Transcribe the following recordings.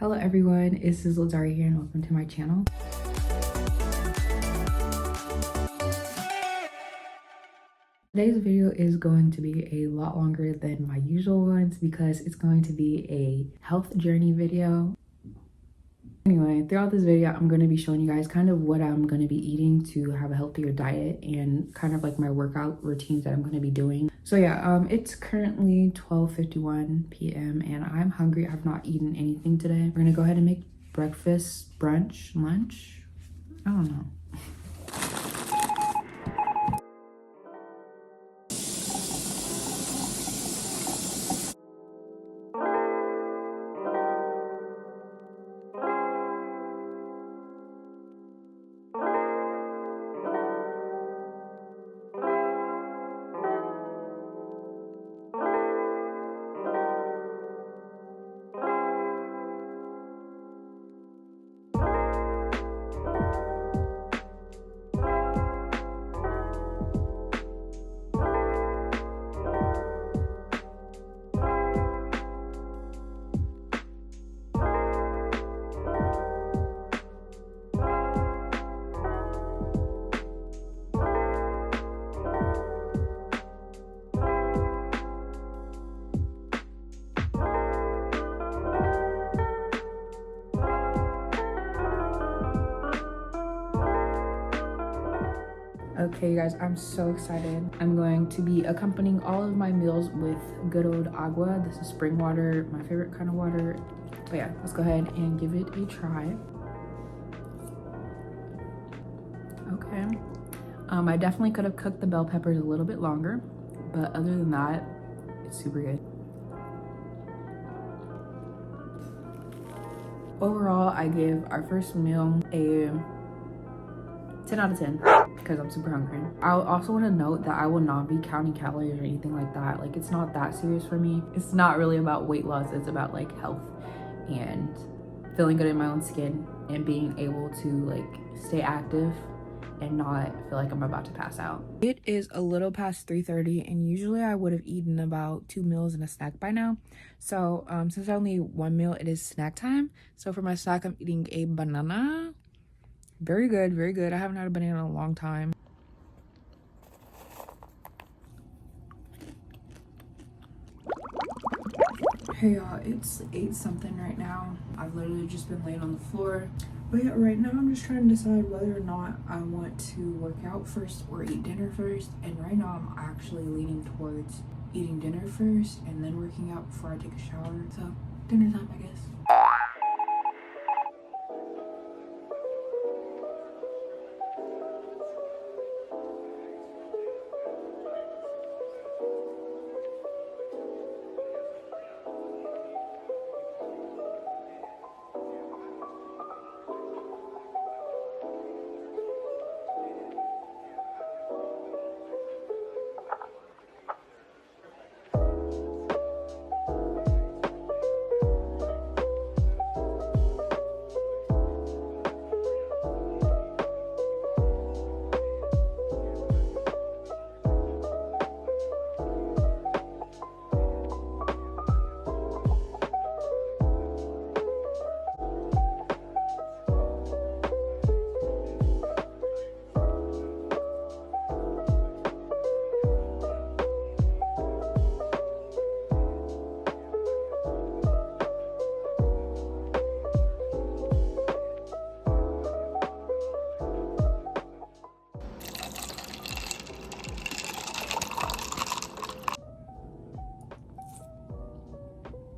Hello everyone, it's Sizzle Dari here and welcome to my channel. Today's video is going to be a lot longer than my usual ones because it's going to be a health journey video. Anyway, throughout this video, I'm going to be showing you guys kind of what I'm going to be eating to have a healthier diet and kind of like my workout routines that I'm going to be doing. So yeah, it's currently 12:51 p.m. and I'm hungry. I've not eaten anything today. We're going to go ahead and make breakfast, brunch, lunch. I don't know. Okay, you guys, I'm so excited. I'm going to be accompanying all of my meals with good old agua. This is spring water, my favorite kind of water. But yeah, let's go ahead and give it a try. Okay. I definitely could have cooked the bell peppers a little bit longer, but other than that, it's super good. Overall, I give our first meal a 10 out of 10 because I'm super hungry. I also want to note that I will not be counting calories or anything like that. Like, it's not that serious for me. It's not really about weight loss. It's about like health and feeling good in my own skin and being able to like stay active and not feel like I'm about to pass out. It is a little past 3:30 and usually I would have eaten about 2 meals and a snack by now. So since I only one meal, it is snack time. So for my snack, I'm eating a banana. Very good, very good. I haven't had a banana in a long time. Hey y'all, it's 8 something right now. I've literally just been laying on the floor. But yeah, right now I'm just trying to decide whether or not I want to work out first or eat dinner first. And right now I'm actually leaning towards eating dinner first and then working out before I take a shower. So dinner time, I guess.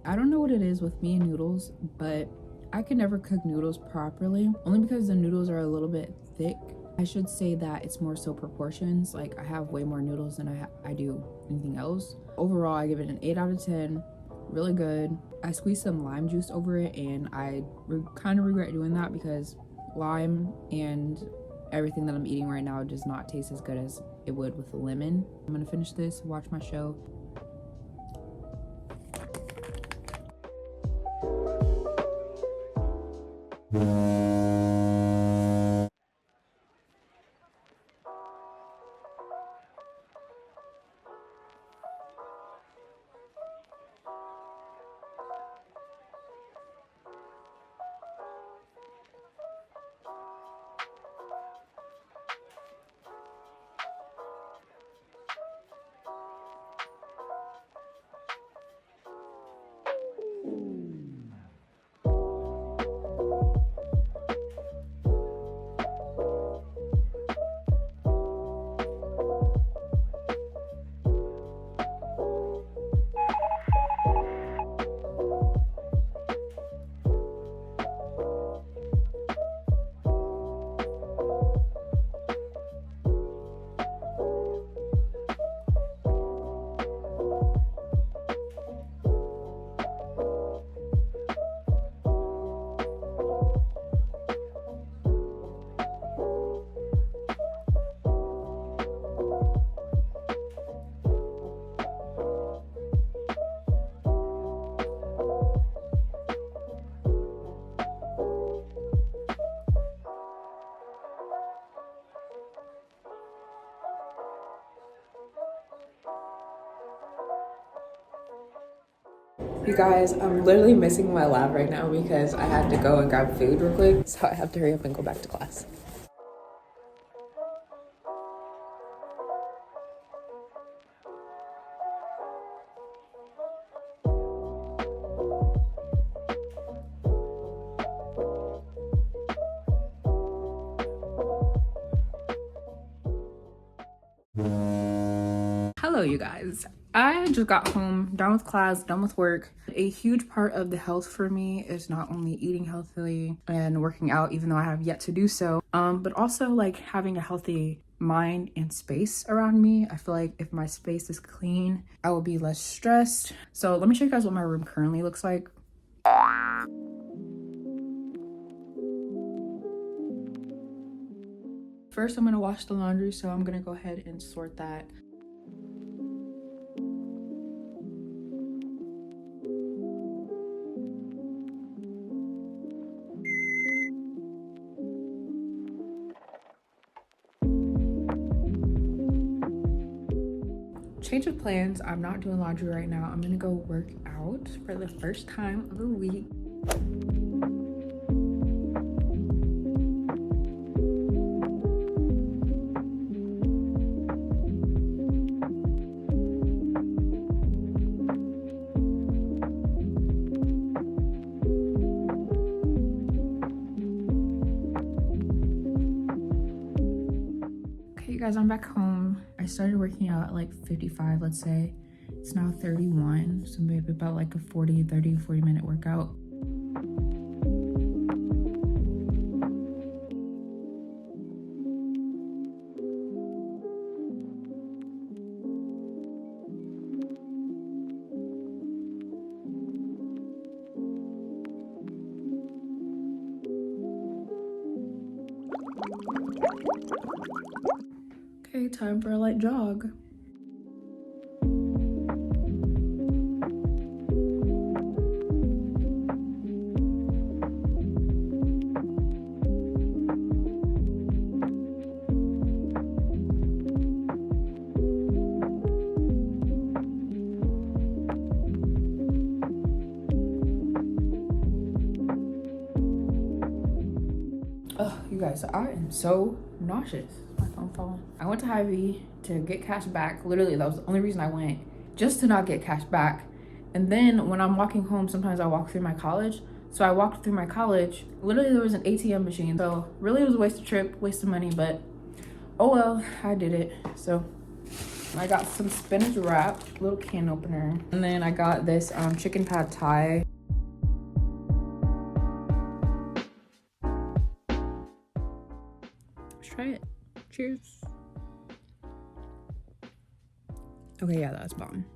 I don't know what it is with me and noodles, but I can never cook noodles properly, only because the noodles are a little bit thick. I should say that it's more so proportions. Like, I have way more noodles than I do anything else. Overall, I give it an 8 out of 10. Really good. I squeezed some lime juice over it, and I kind of regret doing that because lime and everything that I'm eating right now does not taste as good as it would with lemon. I'm gonna finish this, watch my show. You guys, I'm literally missing my lab right now because I had to go and grab food real quick. So I have to hurry up and go back to class. Hello, you guys. I just got home, done with class, done with work. A huge part of the health for me is not only eating healthily and working out, even though I have yet to do so, but also like having a healthy mind and space around me. I feel like if my space is clean, I will be less stressed. So let me show you guys what my room currently looks like. First, I'm gonna wash the laundry, so I'm gonna go ahead and sort that. Change of plans. I'm not doing laundry right now. I'm gonna go work out for the first time of the week. Okay, guys, I'm back home. I started working out at like 55, let's say. It's now 31, so maybe about like a 40 minute workout. Okay, time for a light jog. Oh, you guys, I am so nauseous. My phone falling. I went to Hy-Vee to get cash back. Literally, that was the only reason I went, just to not get cash back. And then when I'm walking home, sometimes I walk through my college. So I walked through my college. Literally, there was an ATM machine. So really, it was a waste of trip, waste of money, but oh well, I did it. So I got some spinach wrap, little can opener. And then I got this chicken pad thai. Let's try it. Cheers. Okay, yeah, that's bomb.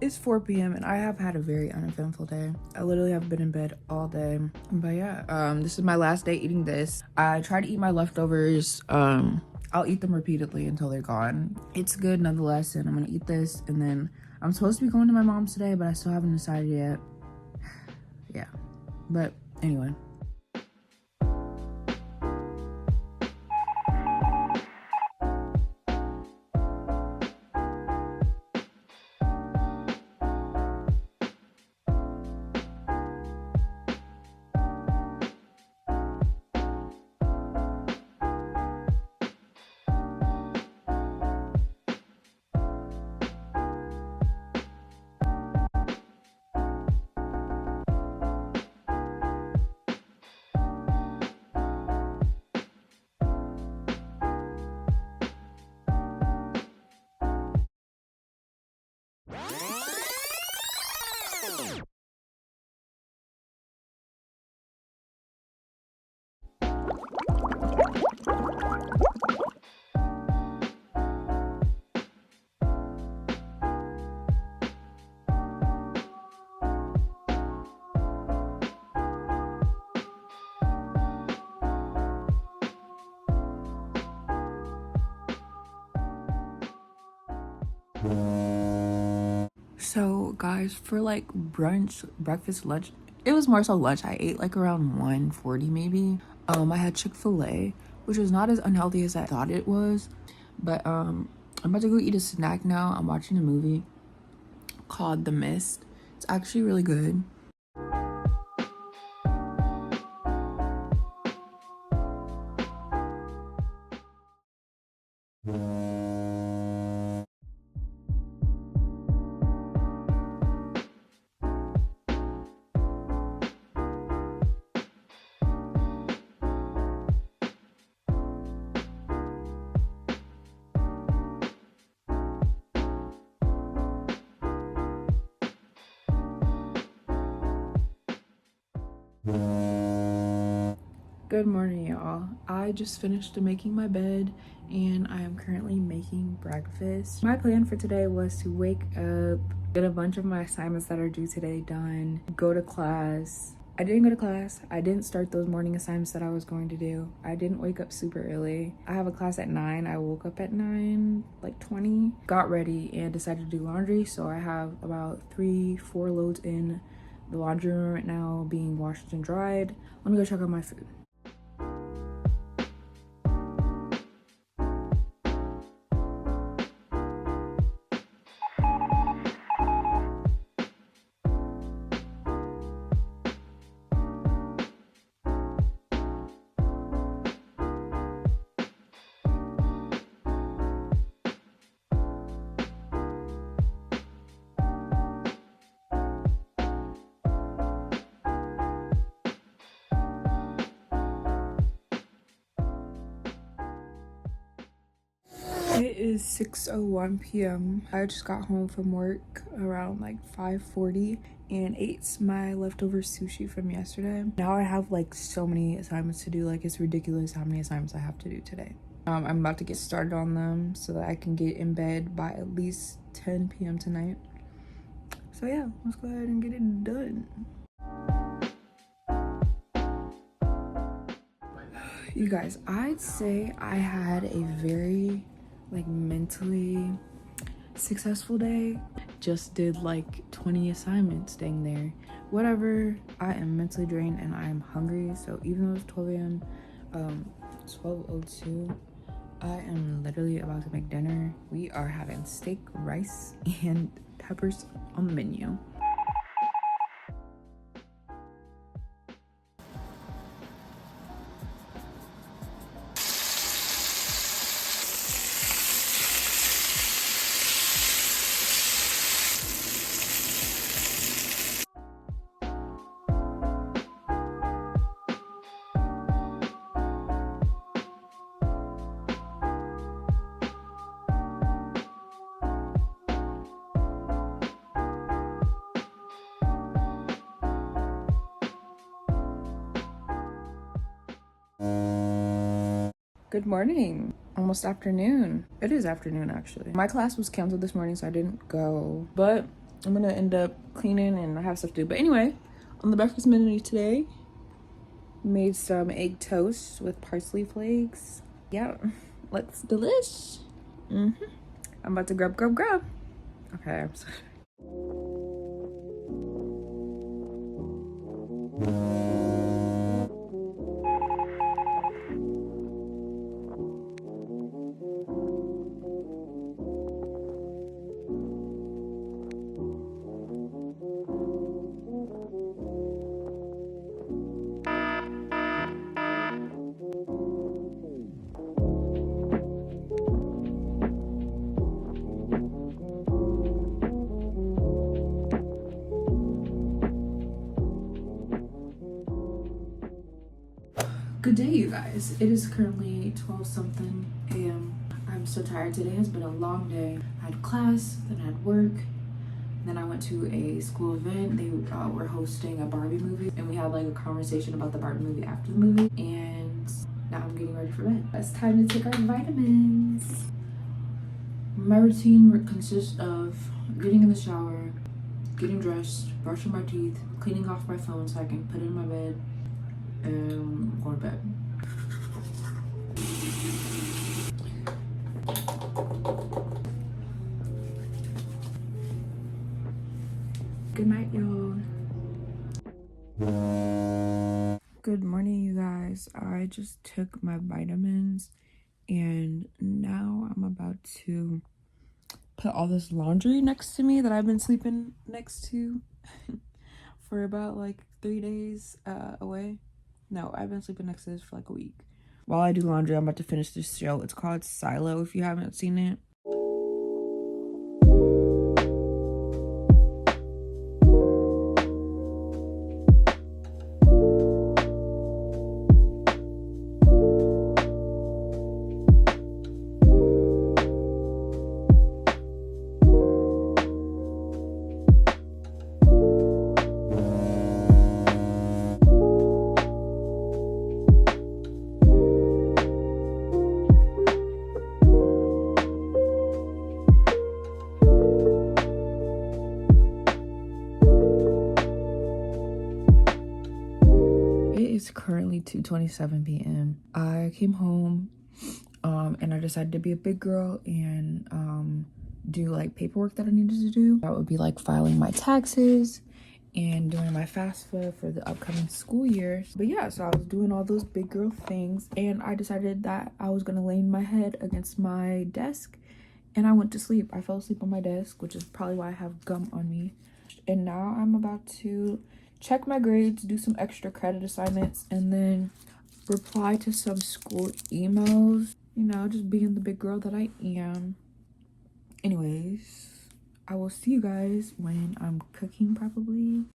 It's 4 p.m. and I have had a very uneventful day. I literally have been in bed all day. But yeah, this is my last day eating this. I try to eat my leftovers. I'll eat them repeatedly until they're gone. It's good nonetheless, and I'm gonna eat this, and then I'm supposed to be going to my mom's today, but I still haven't decided yet. Yeah, but anyway. So guys, for like brunch, breakfast, lunch, it was more so lunch. I ate like around 1:40 maybe. I had Chick-fil-A, which was not as unhealthy as I thought it was. But I'm about to go eat a snack now. I'm watching a movie called The Mist. It's actually really good. Good morning, y'all. I just finished making my bed and I am currently making breakfast. My plan for today was to wake up, get a bunch of my assignments that are due today done, go to class. I didn't go to class. I didn't start those morning assignments that I was going to do. I didn't wake up super early. I have a class at 9. I woke up at 9, like 20, got ready and decided to do laundry. So I have about 3-4 loads in the laundry room right now being washed and dried. Let me go check out my food. It is 6:01 p.m. I just got home from work around like 5:40 and ate my leftover sushi from yesterday. Now I have like so many assignments to do. Like, it's ridiculous how many assignments I have to do today. I'm about to get started on them so that I can get in bed by at least 10 p.m. tonight. So yeah, let's go ahead and get it done. You guys, I'd say I had a very mentally successful day. Just did like 20 assignments, dang there. Whatever, I am mentally drained and I am hungry. So even though it's 12 a.m, 12:02, I am literally about to make dinner. We are having steak, rice, and peppers on the menu. Good morning. Almost afternoon. It is afternoon, actually. My class was canceled this morning, so I didn't go. But I'm gonna end up cleaning and I have stuff to do. But anyway, on the breakfast menu today, made some egg toast with parsley flakes. Yeah, looks delish. I'm about to grab. Okay, I'm sorry. Good day, you guys. It is currently 12-something a.m. I'm so tired. Today has been a long day. I had class, then I had work, then I went to a school event. They were hosting a Barbie movie, and we had like a conversation about the Barbie movie after the movie, and now I'm getting ready for bed. It's time to take our vitamins. My routine consists of getting in the shower, getting dressed, brushing my teeth, cleaning off my phone so I can put it in my bed, and going to bed. Good night, y'all. Good morning, you guys. I just took my vitamins and now I'm about to put all this laundry next to me that I've been sleeping next to for about like 3 days away. No, I've been sleeping next to this for like a week. While I do laundry, I'm about to finish this show. It's called Silo if you haven't seen it. It's currently 2:27 p.m. I came home and I decided to be a big girl and do like paperwork that I needed to do. That would be like filing my taxes and doing my FAFSA for the upcoming school year. But yeah, so I was doing all those big girl things and I decided that I was gonna lean my head against my desk and I went to sleep. I fell asleep on my desk, which is probably why I have gum on me. And now I'm about to check my grades, do some extra credit assignments, and then reply to some school emails. You know, just being the big girl that I am. Anyways, I will see you guys when I'm cooking probably.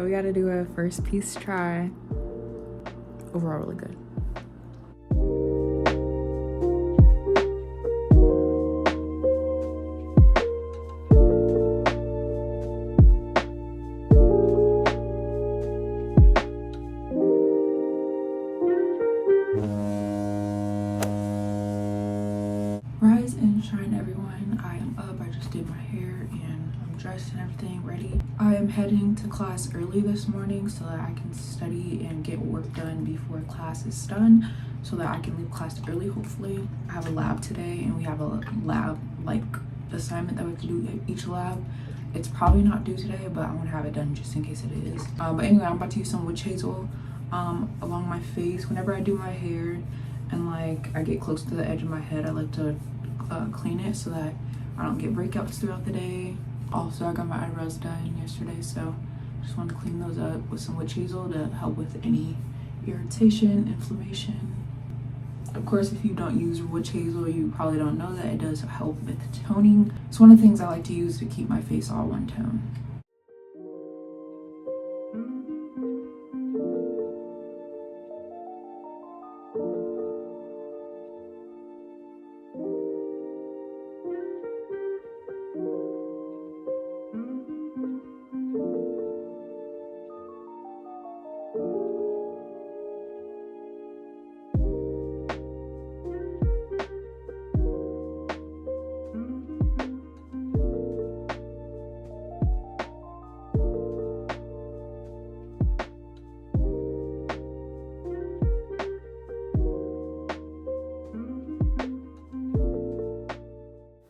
We gotta do a first piece try. Overall, really good. Rise and shine, everyone. I am up. I just did my hair and I'm dressed and everything ready. I am heading to class early this morning so that I can study and get work done before class is done so that I can leave class early, hopefully. I have a lab today and we have a lab like assignment that we have to do at each lab. It's probably not due today, but I want to have it done just in case it is. But anyway, I'm about to use some witch hazel along my face whenever I do my hair and like I get close to the edge of my head. I like to clean it so that I don't get breakouts throughout the day. Also, I got my eyebrows done yesterday, so just want to clean those up with some witch hazel to help with any irritation, inflammation. Of course, if you don't use witch hazel, you probably don't know that it does help with toning. It's one of the things I like to use to keep my face all one tone.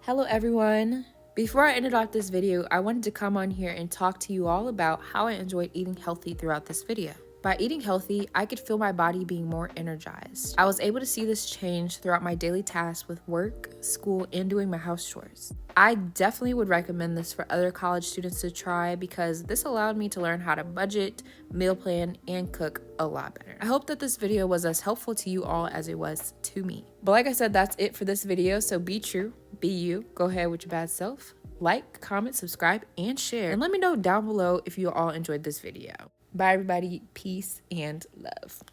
Hello everyone. Before I ended off this video, I wanted to come on here and talk to you all about how I enjoyed eating healthy throughout this video. By eating healthy, I could feel my body being more energized. I was able to see this change throughout my daily tasks with work, school, and doing my house chores. I definitely would recommend this for other college students to try because this allowed me to learn how to budget, meal plan, and cook a lot better. I hope that this video was as helpful to you all as it was to me. But like I said, that's it for this video, so be true, be you, go ahead with your bad self. Like, comment, subscribe, and share. And let me know down below if you all enjoyed this video. Bye everybody, peace and love.